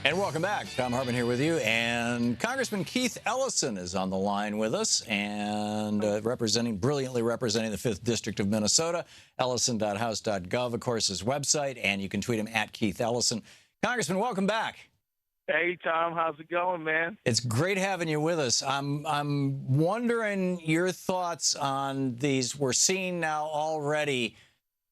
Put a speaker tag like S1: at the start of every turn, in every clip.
S1: And welcome back. Thom Hartmann here with you. And Congressman Keith Ellison is on the line with us and brilliantly representing the 5th District of Minnesota. Ellison.house.gov, of course, his website. And you can tweet him at Keith Ellison. Congressman, welcome back.
S2: Hey, Thom, how's it going, man?
S1: It's great having you with us. I'm wondering your thoughts on these. We're seeing now already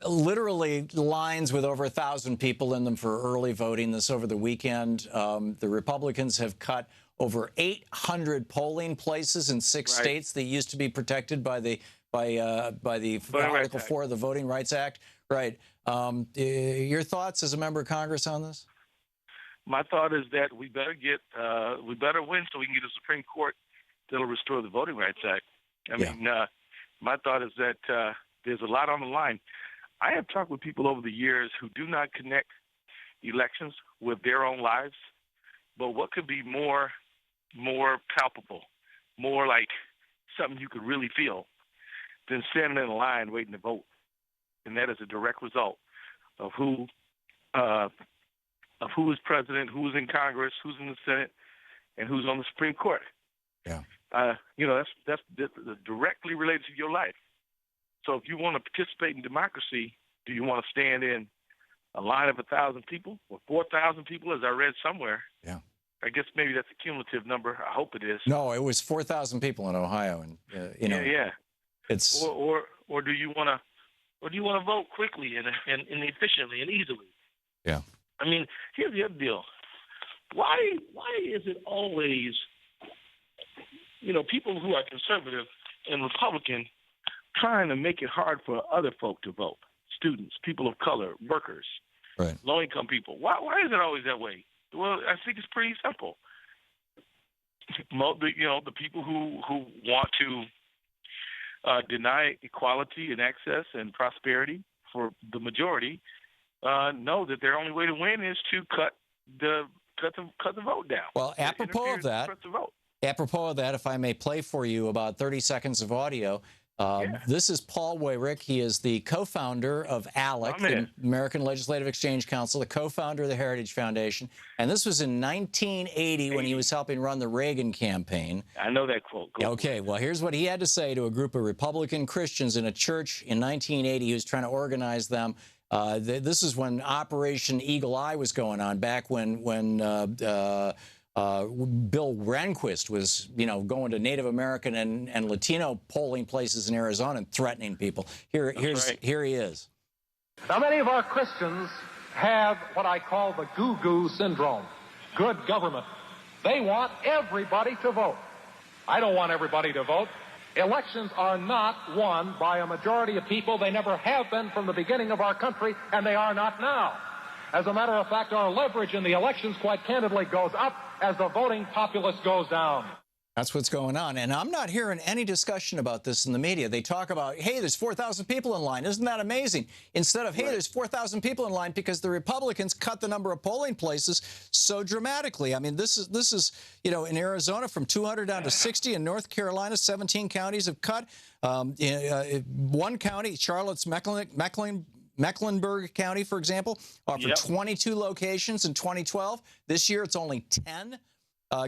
S1: literally lines with over 1,000 people in them for early voting this over the weekend. The Republicans have cut over 800 polling places in 6 states that used to be protected by the Article 4 of the Voting Rights Act. Right. Your thoughts as a member of Congress on this?
S2: My thought is that we better win so we can get a Supreme Court that'll restore the Voting Rights Act. I mean, my thought is that there's a lot on the line. I have talked with people over the years who do not connect elections with their own lives, but what could be more palpable, more like something you could really feel than standing in a line waiting to vote? And that is a direct result of who is president, who's in Congress, who's in the Senate, and who's on the Supreme Court.
S1: Yeah.
S2: That's directly related to your life. So if you want to participate in democracy, do you want to stand in a line of 1,000 people or 4,000 people, as I read somewhere?
S1: Yeah.
S2: I guess maybe that's a cumulative number. I hope it is.
S1: No, it was 4,000 people in Ohio, and it's
S2: or do you want to vote quickly and efficiently and easily?
S1: Yeah.
S2: I mean, here's the other deal. Why is it always, people who are conservative and Republican trying to make it hard for other folk to vote? Students, people of color, workers,
S1: right,
S2: low-income people. Why is it always that way? Well, I think it's pretty simple. The people who want to deny equality and access and prosperity for the majority know that their only way to win is to cut the vote down.
S1: Well, apropos of that, if I may play for you about 30 seconds of audio. This is Paul Weyrich. He is the co-founder of ALEC, the American Legislative Exchange Council, the co-founder of the Heritage Foundation. And this was in 1980 when he was helping run the Reagan campaign.
S2: I know that quote.
S1: Okay, well, here's what he had to say to a group of Republican Christians in a church in 1980. He was trying to organize them. This is when Operation Eagle Eye was going on, back when Bill Rehnquist was, going to Native American and Latino polling places in Arizona and threatening people. Here he is.
S3: Now, many of our Christians have what I call the goo-goo syndrome, good government. They want everybody to vote. I don't want everybody to vote. Elections are not won by a majority of people. They never have been from the beginning of our country, and they are not now. As a matter of fact, our leverage in the elections, quite candidly, goes up as the voting populace goes down.
S1: That's what's going on. And I'm not hearing any discussion about this in the media. They talk about, hey, there's 4,000 people in line. Isn't that amazing? Instead of, hey, there's 4,000 people in line because the Republicans cut the number of polling places so dramatically. I mean, this is in Arizona from 200 down to 60. In North Carolina, 17 counties have cut. One county, Charlotte's Mecklenburg County, for example, offered 22 locations in 2012. This year, it's only 10.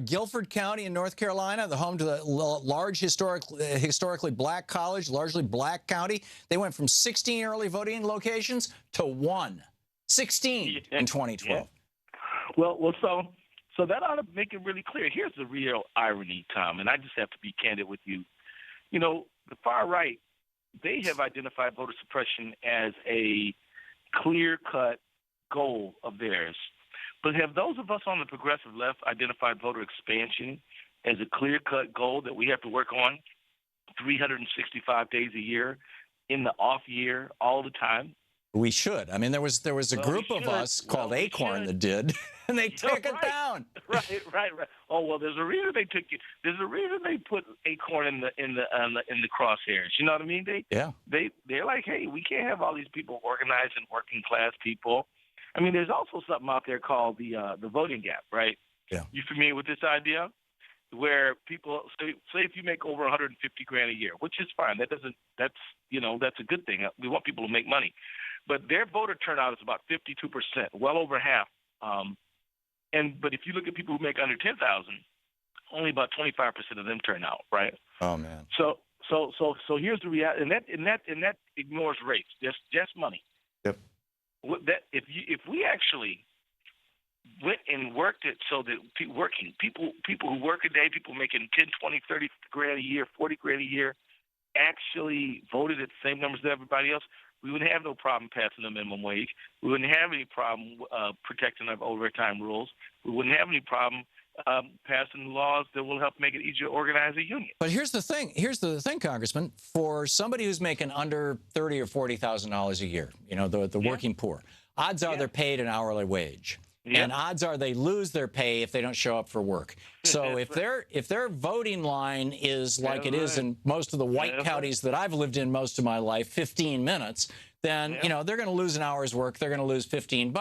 S1: Guilford County in North Carolina, the home to the large historically black college, largely black county, they went from 16 early voting locations to 1. 16 in 2012.
S2: Yeah. Well, so that ought to make it really clear. Here's the real irony, Thom, and I just have to be candid with you. The far right, they have identified voter suppression as a clear-cut goal of theirs. But have those of us on the progressive left identified voter expansion as a clear-cut goal that we have to work on 365 days a year, in the off year, all the time?
S1: We should. I mean, there was a group of us called Acorn that did, and they took it down.
S2: Right. Oh well, there's a reason they took it. There's a reason they put Acorn in the crosshairs. You know what I mean? They're like, hey, we can't have all these people organizing working class people. I mean, there's also something out there called the voting gap, right?
S1: Yeah.
S2: You familiar with this idea? Where people say if you make over $150,000 a year, which is fine. That's a good thing. We want people to make money. But their voter turnout is about 52%, well over half. But if you look at people who make under 10,000, only about 25% of them turn out, right?
S1: Oh man.
S2: So here's the reality, and that ignores race, just money.
S1: Yep.
S2: That if we actually went and worked it so that people who work a day, people making 10, 20, 30 grand a year, 40 grand a year, actually voted at the same numbers as everybody else, we wouldn't have no problem passing the minimum wage. We wouldn't have any problem protecting our overtime rules. We wouldn't have any problem passing laws that will help make it easier to organize a union.
S1: But here's the thing. Here's the thing, Congressman. For somebody who's making under $30,000 or $40,000 a year, you know, the working poor, odds are they're paid an hourly wage. And odds are they lose their pay if they don't show up for work. So if their voting line is like it is in most of the white counties that I've lived in most of my life, 15 minutes, then you know they're going to lose an hour's work. They're going to lose $15.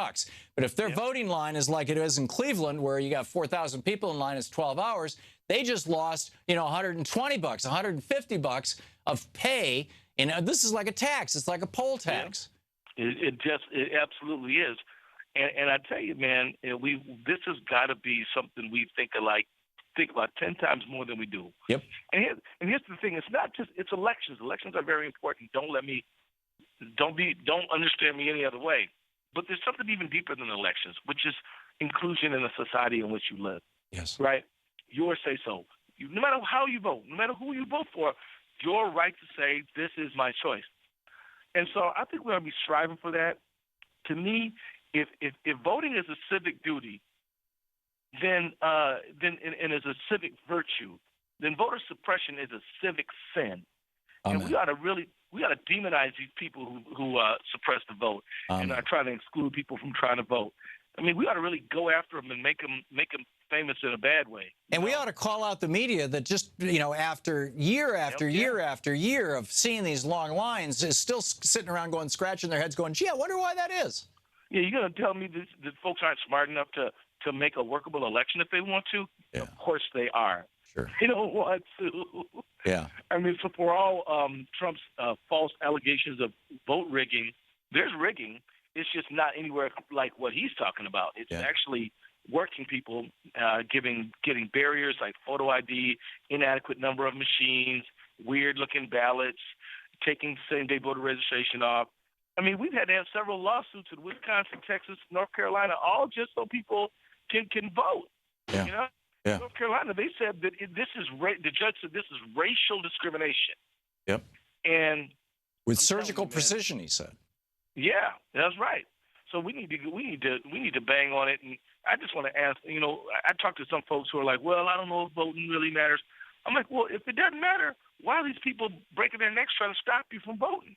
S1: But if their voting line is like it is in Cleveland, where you got 4,000 people in line, it's 12 hours. They just lost, you know, $120, $150 of pay, and this is like a tax. It's like a poll tax.
S2: It absolutely is. And I tell you, man, this has got to be something we think about 10 times more than we do.
S1: Yep.
S2: And here's the thing: it's elections. Elections are very important. Don't understand me any other way. But there's something even deeper than elections, which is inclusion in the society in which you live.
S1: Yes.
S2: Right. Your say so. No matter how you vote, no matter who you vote for, your right to say this is my choice. And so I think we ought to be striving for that. To me, if voting is a civic duty, then and is a civic virtue, then voter suppression is a civic sin.
S1: Amen.
S2: And we ought to demonize these people who suppress the vote and are trying to exclude people from trying to vote. I mean, we ought to really go after them and make them famous in a bad way.
S1: And we ought to call out the media that just, you know, after year after year after year of seeing these long lines is still sitting around going, scratching their heads going, gee, I wonder why that is.
S2: Yeah, you're going to tell me that folks aren't smart enough to make a workable election if they want to?
S1: Yeah.
S2: Of course they are.
S1: Sure.
S2: They don't want to.
S1: Yeah.
S2: I mean, so for all Trump's false allegations of vote rigging, there's rigging. It's just not anywhere like what he's talking about. It's actually working people, getting barriers like photo ID, inadequate number of machines, weird-looking ballots, taking same-day voter registration off. I mean, we've had to have several lawsuits in Wisconsin, Texas, North Carolina, all just so people can vote.
S1: Yeah.
S2: You know,
S1: yeah.
S2: North Carolina, they said that the judge said this is racial discrimination.
S1: Yep.
S2: And
S1: with surgical precision, he said.
S2: Yeah, that's right. So we need to bang on it. And I just want to ask, you know, I talked to some folks who are like, well, I don't know if voting really matters. I'm like, well, if it doesn't matter, why are these people breaking their necks trying to stop you from voting?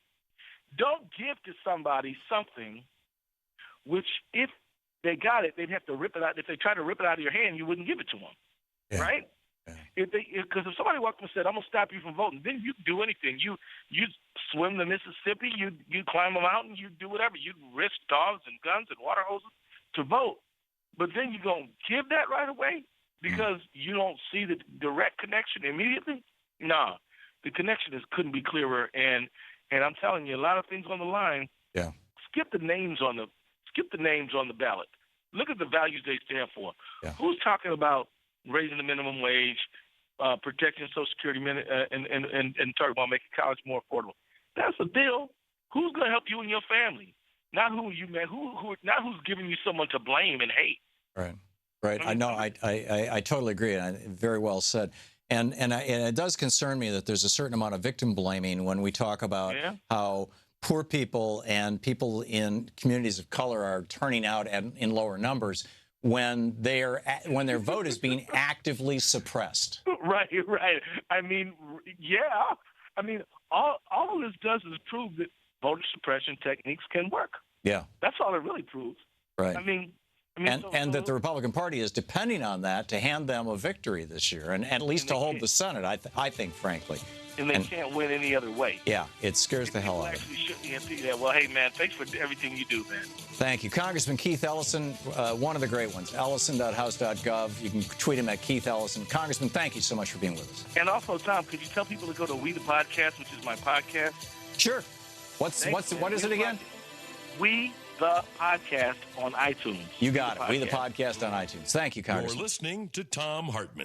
S2: Don't give to somebody something which, if they got it, they'd have to rip it out. If they tried to rip it out of your hand, you wouldn't give it to them, right? Yeah. Because if somebody walked up and said, "I'm gonna stop you from voting," then you do anything. You swim the Mississippi, you climb a mountain, you do whatever. You risk dogs and guns and water hoses to vote. But then you're gonna give that right away because you don't see the direct connection immediately. No, the connection couldn't be clearer. And I'm telling you, a lot of things on the line.
S1: Yeah.
S2: Skip the names on the ballot. Look at the values they stand for.
S1: Yeah.
S2: Who's talking about raising the minimum wage, protecting Social Security, and talking about making college more affordable? That's a bill. Who's going to help you and your family? Not who you met. Not who's giving you someone to blame and hate.
S1: Right. Right. I know. I totally agree. And very well said. And it does concern me that there's a certain amount of victim blaming when we talk about how poor people and people in communities of color are turning out in lower numbers when their vote is being actively suppressed.
S2: Right. I mean, I mean, all of this does is prove that voter suppression techniques can work. Yeah. That's all it really proves.
S1: Right.
S2: I mean,
S1: and that the Republican Party is depending on that to hand them a victory this year, and at least to hold the Senate, I think, frankly.
S2: And they can't win any other way.
S1: Yeah, it scares the hell out of them.
S2: Well, hey, man, thanks for everything you do, man.
S1: Thank you. Congressman Keith Ellison, one of the great ones, ellison.house.gov. You can tweet him at Keith Ellison. Congressman, thank you so much for being with us.
S2: And also, Thom, could you tell people to go to We the Podcast, which is my podcast?
S1: Sure. What is it again?
S2: We the podcast on iTunes.
S1: You got it. We the podcast on iTunes. Thank you, Congressman.
S4: You're listening to Thom Hartmann.